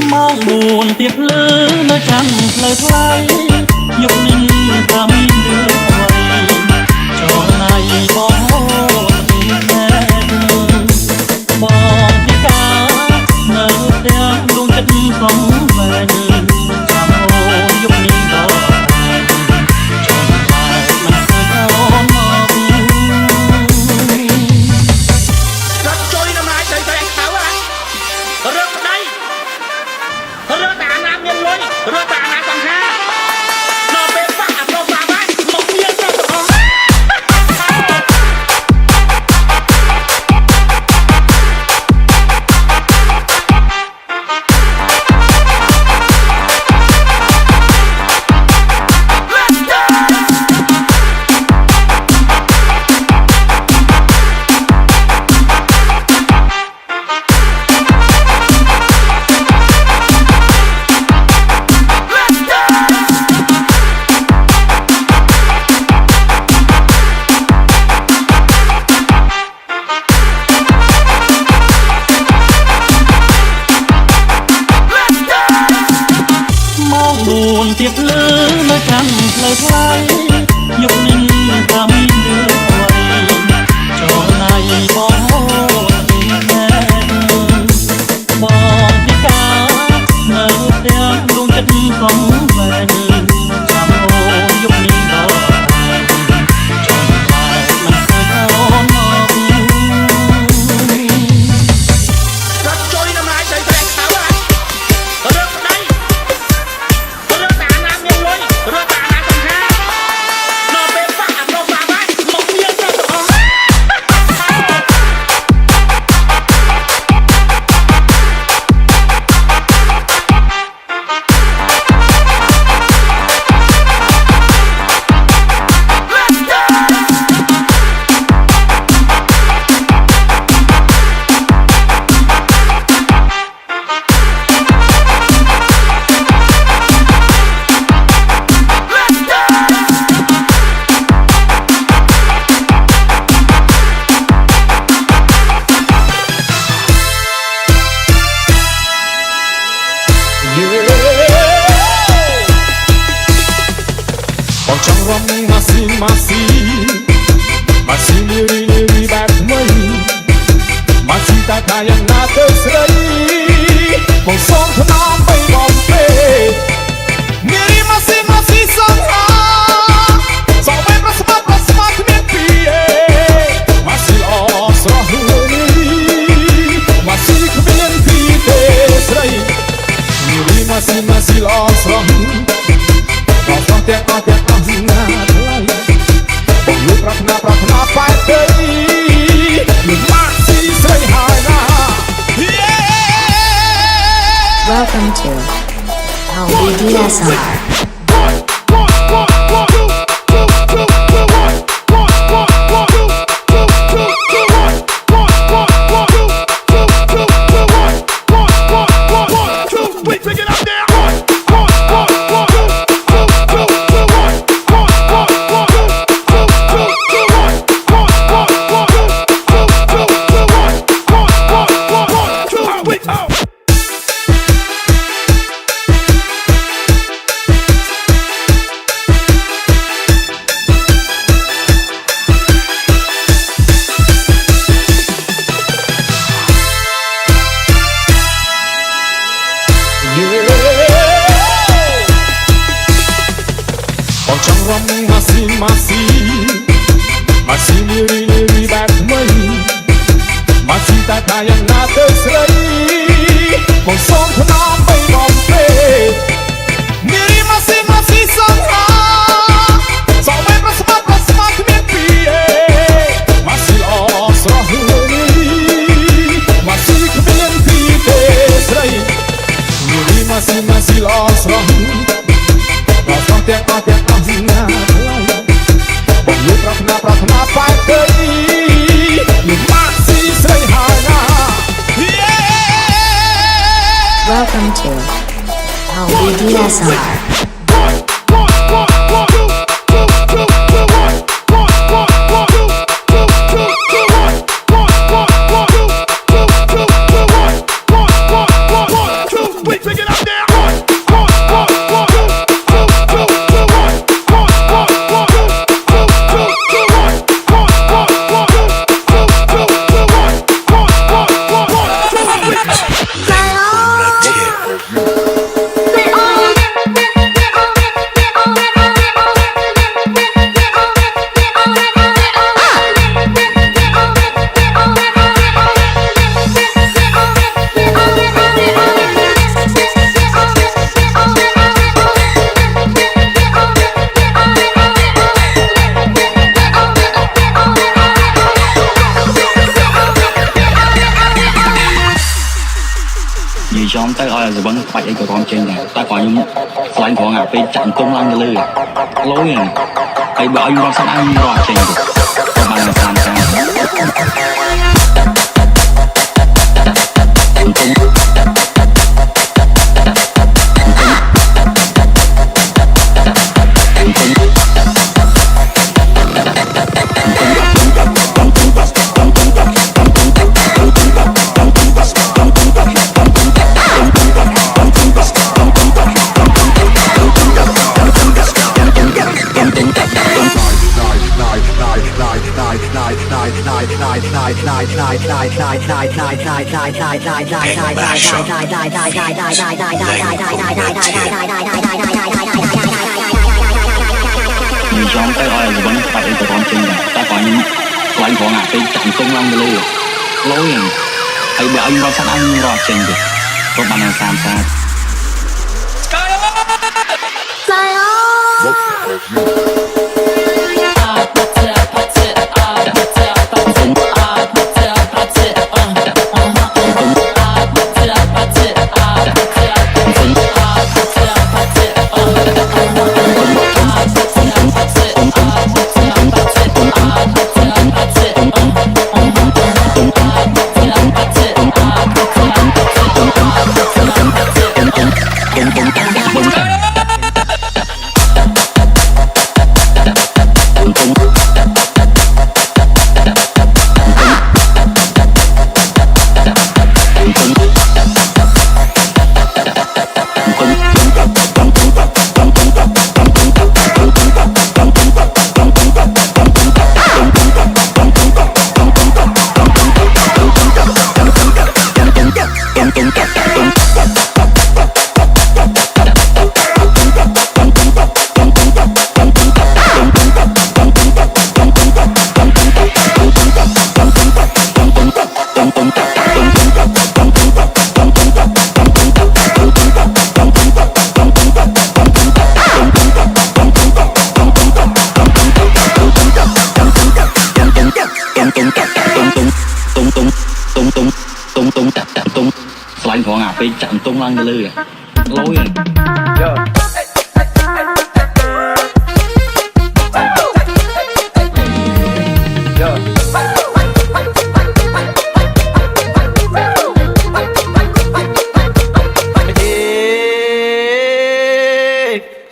Mong buồn tiếc lỡ nơi chẳng lời thay nhục ninh ta mi đưa quay cho này bỏ tình nghe bỏ tiếc cả nơi đeo luôn chất sống về chăm ô nhục ninh đó cho lại mình khơi thao ngọt rất trôi năm nay thấy anh tháo à rất đây rơ tạ nam nhân lối rơ tạ nam bằng ha nó bên phải nó vào vai một miếng cho tụi buồn tiếc lỡ nơi chẳng lời thay nhục ninh ta mi đưa quay cho này bỏ tình nghe bỏ tiếc cả nơi đeo luôn chất sống về chăm ô nhục ninh đó cho lại mình khơi thao ngọt rất trôi năm nay thấy anh tháo à rất đây rơ tạ nam nhân lối rơ tạ nam bằng ha nó bên phải nó vào vai một miếng cho tụi Còn trong rong masih miri bạc mây masih tak kaya nada serai mong song thân bay bom bê miri masih sangha sao bay bersama dengan pie masih osrah ini masih kemudian pie serai miri masih osrah kau tiap Prakna pai masih serihana. Welcome to LBDSR. Còn trong rong masih miri bạc mây masih tak kaya nada serai mong song thân bay bom bê miri masih sangha sao bay bersama dengan pie masih osrah ini masih kemudian pie serai miri masih osrah kau tiap Prakna pai masih serihana. Welcome to LBDSR. ទៅឲ្យអាសវឹងបាច់អីក៏រំចេញដែរតែគាត់ខ្ញុំស្លាញ់ផងអាពេលចាក់ទុំឡើងទៅលើលុយហើយបើឲ្យខ្ញុំរកសាច់អញរកចេញទៅបានតាមការចង់ទៅឲ្យអាសវឹងបាច់អីក៏រំចេញដែរតែគាត់ខ្ញុំស្លាញ់ផងអាពេលចាក់ទុំឡើងទៅលើលុយហើយបើឲ្យខ្ញុំរកសាច់អញរកចេញទៅបានតាមការFly on.ស្លាញ់ផងអាពេលចាក់ទុំឡើងទៅលើលុយ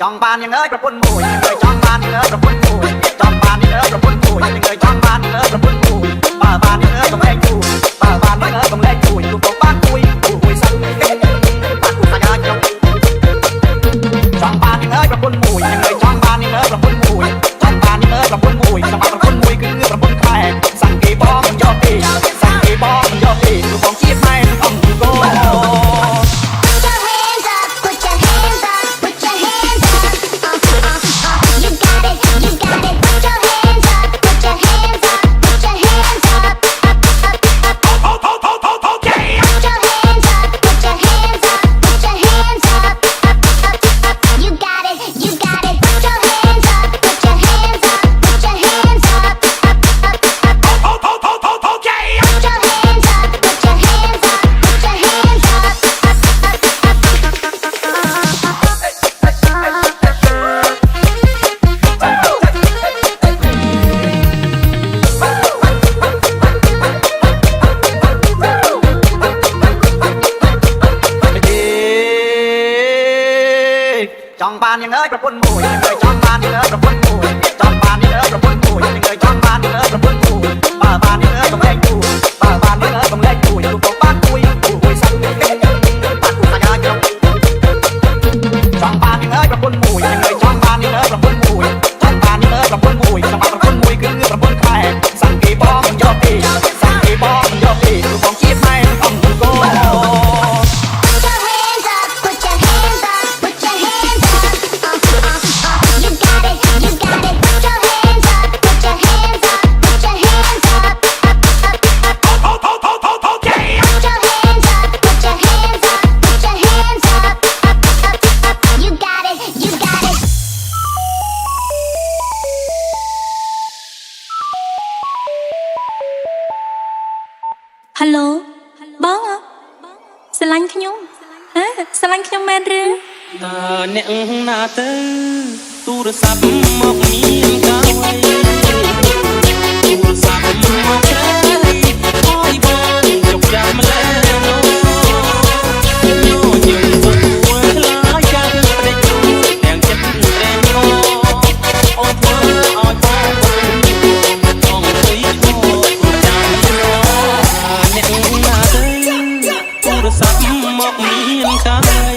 ចង់បានយ៉ាងអើយប្រពន្ធមួយចង់បានយ៉ាងអើយប្រពន្ធមួយចង់បានយ៉ាងអើយប្រពន្ធមួយយ៉ាងអើយចង់បានយ៉ាងអើយប្រពន្ធមួយបើបានយ៉ាងអើយកុំលែងជួយបើបានយ៉ាងអើយកុំលែងជួយទូទៅបានជួយជួយសិនបានគូសាច់ខ្ញុំចង់បានយ៉ាងអើយប្រពន្ធមួយយ៉ាងអើយចង់បានយ៉ាងអើយប្រពន្ធមួយចង់បានយ៉ាងអើយប្រពន្ធមួយសម្រាប់ប្រពន្ធមួយគឺប្រពន្ធខ្មែរសង្កេបងមិនយកទេសង្កេបងមិនយកទេទូបងជាតិម៉ែអង្គគោចង់បានយ៉ាងអើយប្រពន្ធមួយចង់បានយ៉ាងអើយប្រពន្ធមួយចង់បានយ៉ាងអើយប្រពន្ធមួយយ៉ាងអើយចង់បានយ៉ាងអើយប្រពន្ធមួយបើបានយ៉ាងអើយកុំលែងជួយបើបានយ៉ាងអើយកុំលែងជួយទូទៅបានជួយជួយសិនបានគូសាច់ខ្ញុំចង់បានយ៉ាងអើយប្រពន្ធមួយយ៉ាងអើយចង់បានយ៉ាងអើយប្រពន្ធមួយចង់បានយ៉ាងអើយប្រពន្ធមួយសម្រាប់ប្រពន្ធមួយគឺប្រពន្ធខ្មែរសង្កេបងមិនយកទេសង្កេបងមិនយកទេទូបងជាតិម៉ែអង្គគោ ស្រឡាញ់ខ្ញុំមែនឬ តើអ្នកណាទៅទូរស័ព្ទមកមានកាវៃទូរស័ព្ទមកឆ្លើយអើយបងជប់ចាំម្លេះនោះយើងទៅខ្លាចចាំប្រេចទូទាំងចិត្តត្រេកអរអូនធ្វើឲ្យបងអង្គុយខកចាំអ្នកណាទៅទូរស័ព្ទមកមានកាវៃ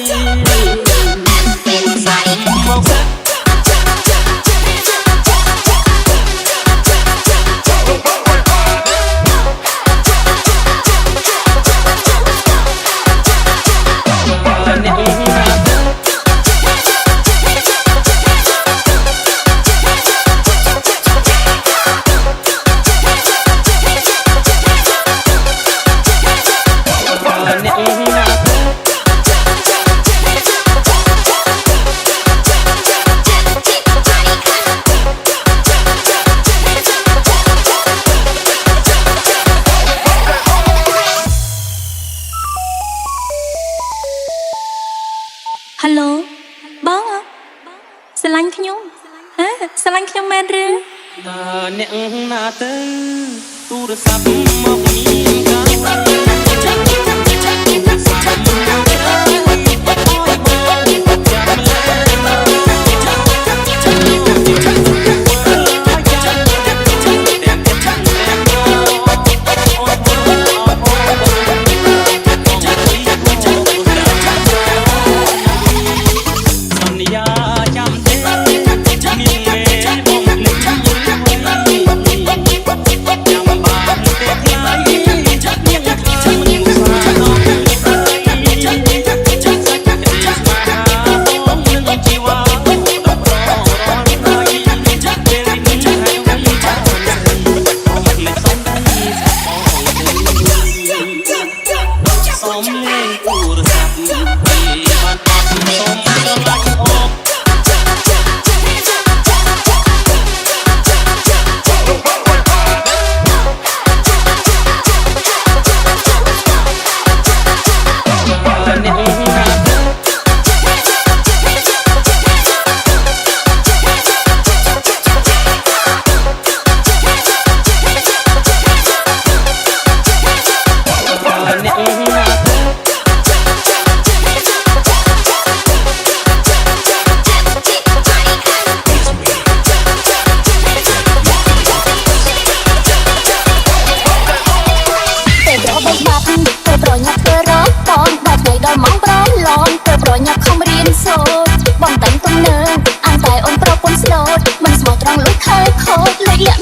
ហេឡូបងស្រឡាញ់ខ្ញុំហ៎ស្រឡាញ់ខ្ញុំមែនឬ តើអ្នកណាទៅទូរស័ព្ទមកមានកាវៃបងតែងទំនើងអានតែអូនប្រពន្ធស្លូតមិនស្មោះត្រង់លុយខើខូចលេខ